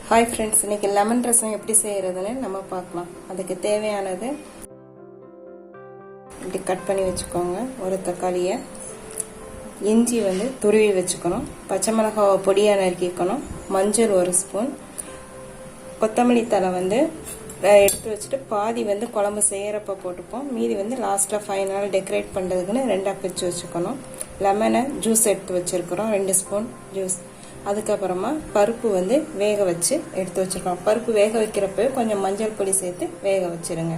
Hi friends, இன்னைக்கு lemon ரசம் எப்படி செய்யறதுன்னு நம்ம பார்க்கலாம். அதுக்கு தேவையானது இப்படி கட் பண்ணி வச்சுக்கோங்க. ஒரு தக்காளியை, இஞ்சி துருவி வச்சுக்கணும், பச்சை மிளகாவை பொடியாக நறுக்கிக்கணும், மஞ்சள் 1 ஸ்பூன், கொத்தமல்லி தழை எடுத்து வச்சுட்டு பாதி குழம்பு செய்யறப்ப போட்டுப்போம், மீதி லாஸ்ட்டாக ஃபைனல் டெக்கரேட் பண்ணுறதுக்குன்னு 2 பிரித்து வச்சுக்கணும். லெமனை ஜூஸ் எடுத்து வச்சுருக்கிறோம், 2 ஸ்பூன் ஜூஸ். அதுக்கப்புறமா பருப்பு வேக வச்சு எடுத்து வச்சுருக்கோம். பருப்பு வேக வைக்கிறப்ப கொஞ்சம் மஞ்சள் பொடி சேர்த்து வேக வச்சுருங்க.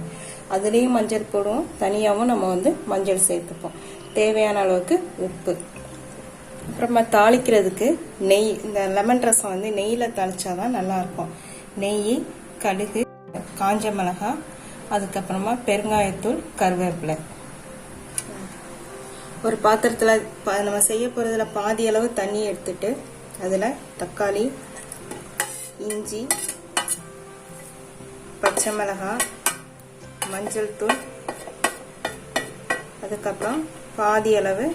அதுலேயும் மஞ்சள் போடுவோம், தனியாகவும் நம்ம மஞ்சள் சேர்த்துப்போம். தேவையான அளவுக்கு உப்பு. அப்புறமா தாளிக்கிறதுக்கு நெய். இந்த லெமன் ரசம் நெய்யில் தாளிச்சாதான் நல்லாயிருக்கும். நெய், கடுகு, காஞ்ச மிளகாய், அதுக்கப்புறமா பெருங்காயத்தூள், கருவேப்பிலை. ஒரு பாத்திரத்தில் நம்ம செய்ய போகிறதுல பாதி அளவு தண்ணி எடுத்துட்டு அதில் தக்காளி, இஞ்சி, பச்சை மிளகாய், மஞ்சள் தூள், அதுக்கப்புறம் பாதி அளவு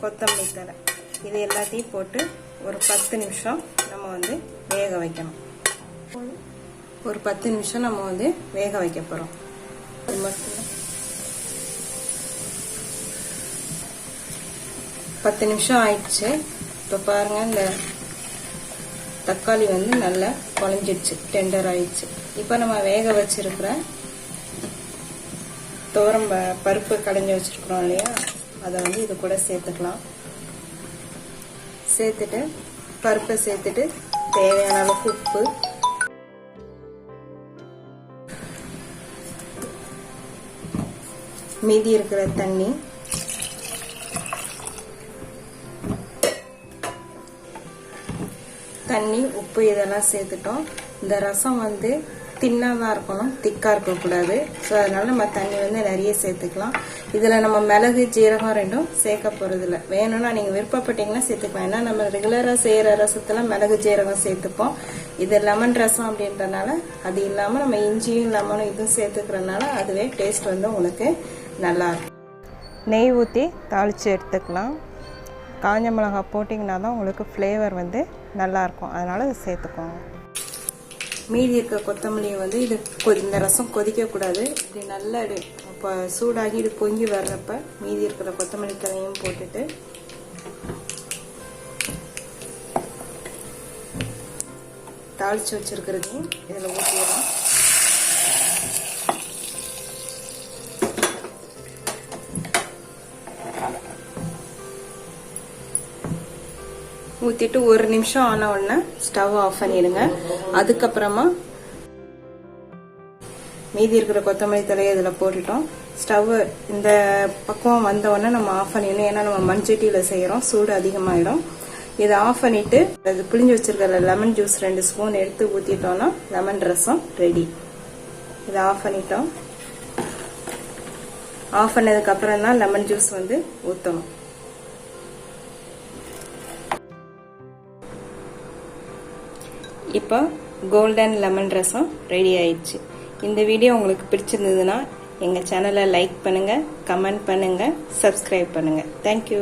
கொத்தமல்லி தழை, இது எல்லாத்தையும் போட்டு ஒரு 10 நிமிஷம் நம்ம வேக வைக்கணும். ஒரு 10 நிமிஷம் நம்ம வேக வைக்க போகிறோம். அது மட்டும் 10 நிமிஷம் ஆயிடுச்சு. இப்போ பாருங்க, இந்த தக்காளி நல்லா குழஞ்சிடுச்சு, டெண்டர் ஆயிடுச்சு. இப்போ நம்ம வேக வச்சிருக்கிற தோரம் பருப்பு கடைஞ்சி வச்சிருக்கிறோம் இல்லையா, அதை இது கூட சேர்த்துக்கலாம். சேர்த்துட்டு பருப்பை சேர்த்துட்டு தேவையான அளவுக்கு உப்பு, மீதி இருக்கிற தண்ணி, உப்பு இதெல்லாம் சேர்த்துட்டோம். இந்த ரசம் தின்னாதான் இருக்கணும், திக்கா இருக்கக்கூடாது. ஸோ அதனால நம்ம தண்ணி நிறைய சேர்த்துக்கலாம். இதில் நம்ம மிளகு, ஜீரகம் ரெண்டும் சேர்க்க போறதில்ல. வேணும்னா நீங்க விருப்பப்பட்டீங்கன்னா சேர்த்துக்கலாம். ஏன்னா நம்ம ரெகுலரா செய்யற ரசத்துல மிளகு, ஜீரகம் சேர்த்துப்போம். இது லெமன் ரசம் அப்படின்றனால அது இல்லாம நம்ம இஞ்சியும் லெமனும் இதுவும் சேர்த்துக்கிறதுனால அதுவே டேஸ்ட் உங்களுக்கு நல்லா இருக்கும். நெய் ஊற்றி தாளிச்சு எடுத்துக்கலாம். காஞ்ச மிளகாய் போட்டிங்கன்னா தான் உங்களுக்கு ஃப்ளேவர் நல்லாயிருக்கும். அதனால் அதை சேர்த்துக்கோங்க. மீதி இருக்க கொத்தமல்லியை இது இந்த ரசம் கொதிக்கக்கூடாது. இப்படி நல்லா இப்போ சூடாகி இது பொங்கி வர்றப்ப மீதி இருக்கிற கொத்தமல்லி தழையும் போட்டுட்டு தாளித்து வச்சுருக்கிறதையும் இதில் ஊற்றிடலாம். ஊற்றிட்டு 1 நிமிஷம் ஆன உடனே ஸ்டவ் ஆஃப் பண்ணிடுங்க. அதுக்கப்புறமா மீதி இருக்கிற கொத்தமல்லி தலையை இதில் போட்டுட்டோம். ஸ்டவ் இந்த பக்குவம் வந்த உடனே நம்ம ஆஃப் பண்ணிடணும். ஏன்னா நம்ம மண்சட்டியில் செய்கிறோம், சூடு அதிகமாகிடும். இதை ஆஃப் பண்ணிட்டு அது புளிஞ்சு வச்சிருக்கிற லெமன் ஜூஸ் 2 ஸ்பூன் எடுத்து ஊற்றிட்டோம்னா லெமன் ரசம் ரெடி. இதை ஆஃப் பண்ணிட்டோம். ஆஃப் பண்ணதுக்கு அப்புறம் தான் லெமன் ஜூஸ் ஊற்றணும். இப்போ கோல்டன் லெமன் ரசம் ரெடி ஆயிடுச்சு. இந்த வீடியோ உங்களுக்கு பிடிச்சிருந்ததுன்னா எங்கள் சேனலை லைக் பண்ணுங்கள், கமெண்ட் பண்ணுங்கள், சப்ஸ்கிரைப் பண்ணுங்கள். தேங்க்யூ.